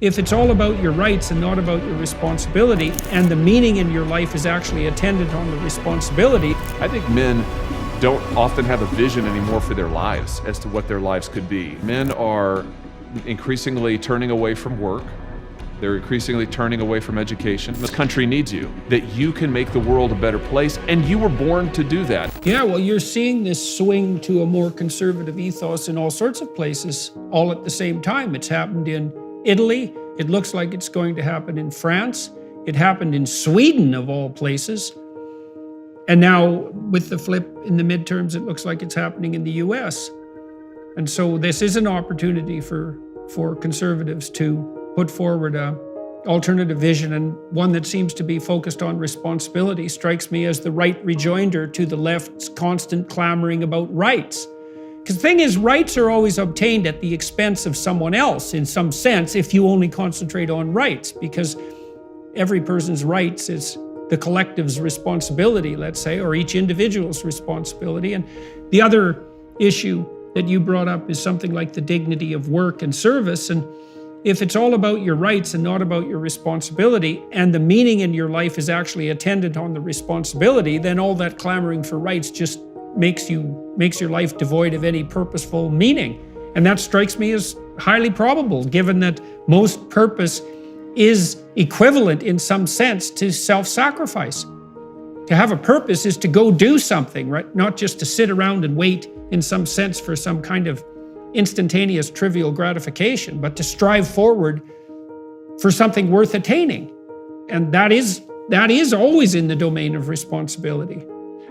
If it's all about your rights and not about your responsibility, and the meaning in your life is actually attendant on the responsibility. I think men don't often have a vision anymore for their lives as to what their lives could be. Men are increasingly turning away from work. They're increasingly turning away from education. This country needs you, that you can make the world a better place, and you were born to do that. Yeah, well, you're seeing this swing to a more conservative ethos in all sorts of places, all at the same time. It's happened in Italy. It looks like it's going to happen in France. It happened in Sweden, of all places. And now, with the flip in the midterms, it looks like it's happening in the US. And so this is an opportunity for conservatives to put forward an alternative vision, and one that seems to be focused on responsibility strikes me as the right rejoinder to the left's constant clamoring about rights. Because the thing is, rights are always obtained at the expense of someone else, in some sense, if you only concentrate on rights, because every person's rights is the collective's responsibility, let's say, or each individual's responsibility. And the other issue that you brought up is something like the dignity of work and service. And if it's all about your rights and not about your responsibility, and the meaning in your life is actually attendant on the responsibility, then all that clamoring for rights just makes your life devoid of any purposeful meaning. And that strikes me as highly probable, given that most purpose is equivalent in some sense to self-sacrifice. To have a purpose is to go do something, right? Not just to sit around and wait in some sense for some kind of instantaneous trivial gratification, but to strive forward for something worth attaining. And that is always in the domain of responsibility.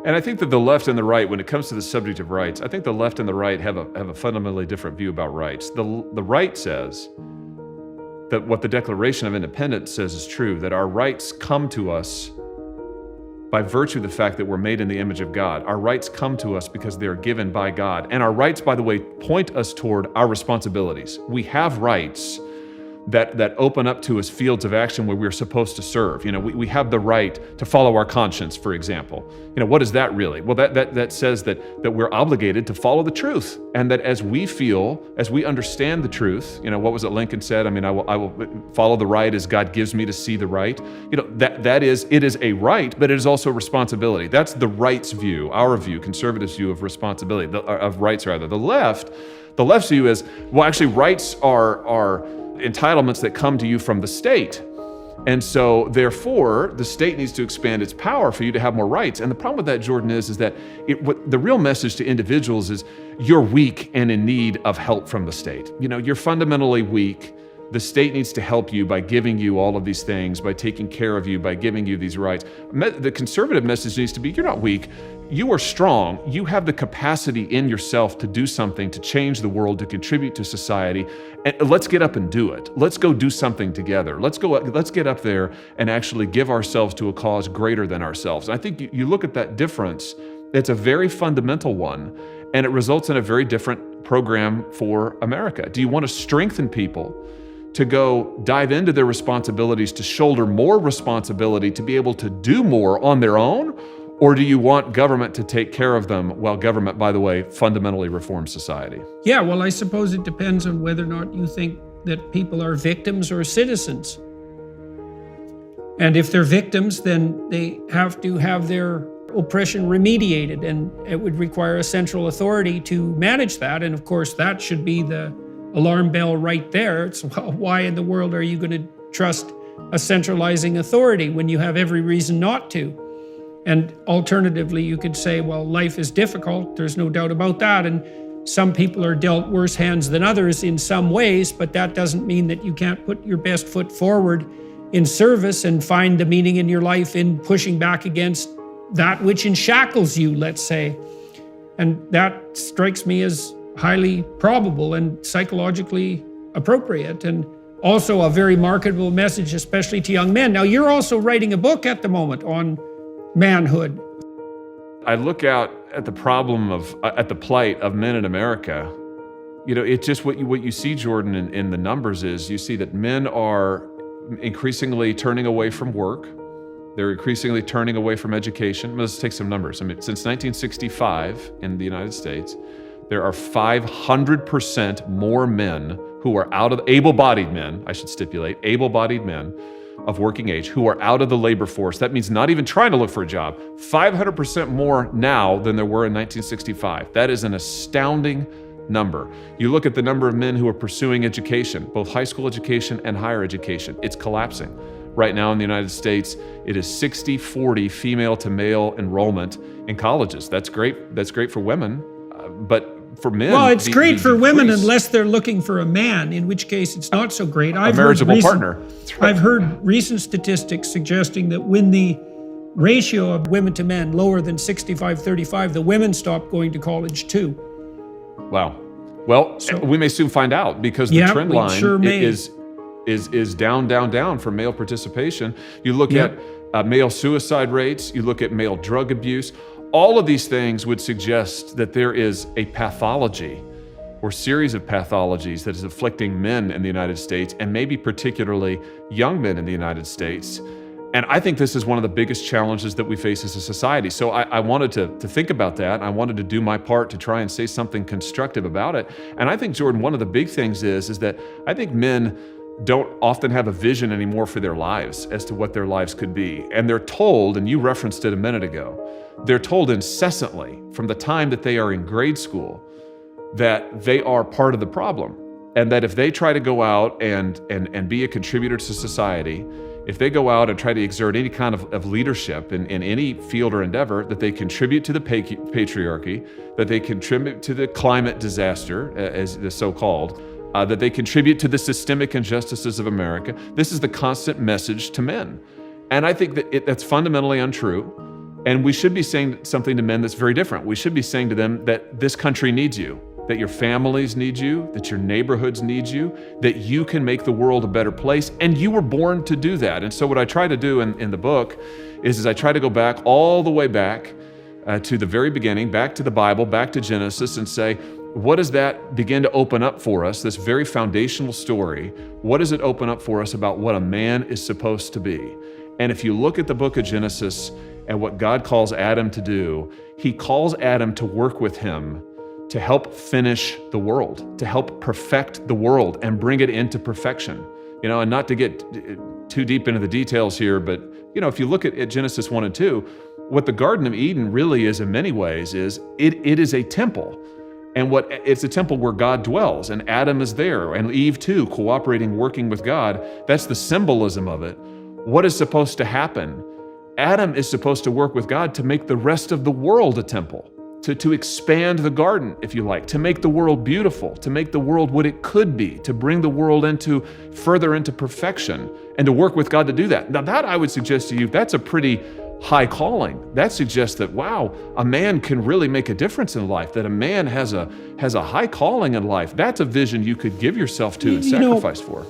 And I think that the left and the right, when it comes to the subject of rights, I think the left and the right have a fundamentally different view about rights. The right says that what the Declaration of Independence says is true, that our rights come to us by virtue of the fact that we're made in the image of God. Our rights come to us because they are given by God. And our rights, by the way, point us toward our responsibilities. We have rights that open up to us fields of action where we're supposed to serve. You know, we have the right to follow our conscience, for example. You know, what is that really? Well, that says that we're obligated to follow the truth, and that as we understand the truth, you know, what was it Lincoln said? I mean, I will follow the right as God gives me to see the right. You know, it is a right, but it is also a responsibility. That's the right's view, our view, conservatives' view of responsibility, of rights rather. The left's view is, well, actually, rights are entitlements that come to you from the state. And so, therefore, the state needs to expand its power for you to have more rights. And the problem with that, Jordan, is that the real message to individuals is you're weak and in need of help from the state. You know, you're fundamentally weak. The state needs to help you by giving you all of these things, by taking care of you, by giving you these rights. The conservative message needs to be, you're not weak. You are strong. You have the capacity in yourself to do something, to change the world, to contribute to society. And let's get up and do it. Let's go do something together. Let's get up there and actually give ourselves to a cause greater than ourselves. And I think you look at that difference, it's a very fundamental one, and it results in a very different program for America. Do you want to strengthen people to go dive into their responsibilities, to shoulder more responsibility, to be able to do more on their own? Or do you want government to take care of them while government, by the way, fundamentally reforms society? Yeah, well, I suppose it depends on whether or not you think that people are victims or citizens. And if they're victims, then they have to have their oppression remediated, and it would require a central authority to manage that. And of course, that should be the alarm bell right there. It's, well, why in the world are you going to trust a centralizing authority when you have every reason not to? And alternatively, you could say, well, life is difficult. There's no doubt about that. And some people are dealt worse hands than others in some ways, but that doesn't mean that you can't put your best foot forward in service and find the meaning in your life in pushing back against that which enshackles you, let's say. And that strikes me as highly probable and psychologically appropriate, and also a very marketable message, especially to young men. Now, you're also writing a book at the moment on manhood. I look out at the problem at the plight of men in America. You know, it's just what you see, Jordan, in the numbers is you see that men are increasingly turning away from work. They're increasingly turning away from education. Let's take some numbers. I mean, since 1965 in the United States, there are 500% more men who are out of, able-bodied men, I should stipulate, able-bodied men of working age who are out of the labor force. That means not even trying to look for a job. 500% more now than there were in 1965. That is an astounding number. You look at the number of men who are pursuing education, both high school education and higher education. It's collapsing. Right now in the United States, it is 60-40 female to male enrollment in colleges. That's great. That's great for women, but for men, well, it's great for women decrease. unless they're looking for a man, in which case it's not so great. A marriageable partner. That's right. I've heard recent statistics suggesting that when the ratio of women to men lower than 65-35, the women stop going to college too. Wow. Well, we may soon find out, because the trend line is down, down, down for male participation. You look at male suicide rates, you look at male drug abuse. All of these things would suggest that there is a pathology or series of pathologies that is afflicting men in the United States, and maybe particularly young men in the United States. And I think this is one of the biggest challenges that we face as a society. So I wanted to think about that. I wanted to do my part to try and say something constructive about it. And I think, Jordan, one of the big things is that I think men don't often have a vision anymore for their lives as to what their lives could be. And they're told, and you referenced it a minute ago, they're told incessantly from the time that they are in grade school that they are part of the problem. And that if they try to go out and be a contributor to society, if they go out and try to exert any kind of leadership in any field or endeavor, that they contribute to the patriarchy, that they contribute to the climate disaster, as the so-called, that they contribute to the systemic injustices of America. This is the constant message to men. And I think that that's fundamentally untrue. And we should be saying something to men that's very different. We should be saying to them that this country needs you, that your families need you, that your neighborhoods need you, that you can make the world a better place, and you were born to do that. And so what I try to do in the book is I try to go back all the way back to the very beginning, back to the Bible, back to Genesis, and say, what does that begin to open up for us, this very foundational story? What does it open up for us about what a man is supposed to be? And if you look at the book of Genesis and what God calls Adam to do, he calls Adam to work with him to help finish the world, to help perfect the world and bring it into perfection. You know, and not to get too deep into the details here, but you know, if you look at Genesis 1 and 2, what the Garden of Eden really is in many ways is it is a temple. And it's a temple where God dwells, and Adam is there, and Eve too, cooperating, working with God. That's the symbolism of it. What is supposed to happen? Adam is supposed to work with God to make the rest of the world a temple, to expand the garden, if you like, to make the world beautiful, to make the world what it could be, to bring the world further into perfection, and to work with God to do that. Now that, I would suggest to you, that's a pretty high calling. That suggests that, wow, a man can really make a difference in life, that a man has a high calling in life. That's a vision you could give yourself to and sacrifice for.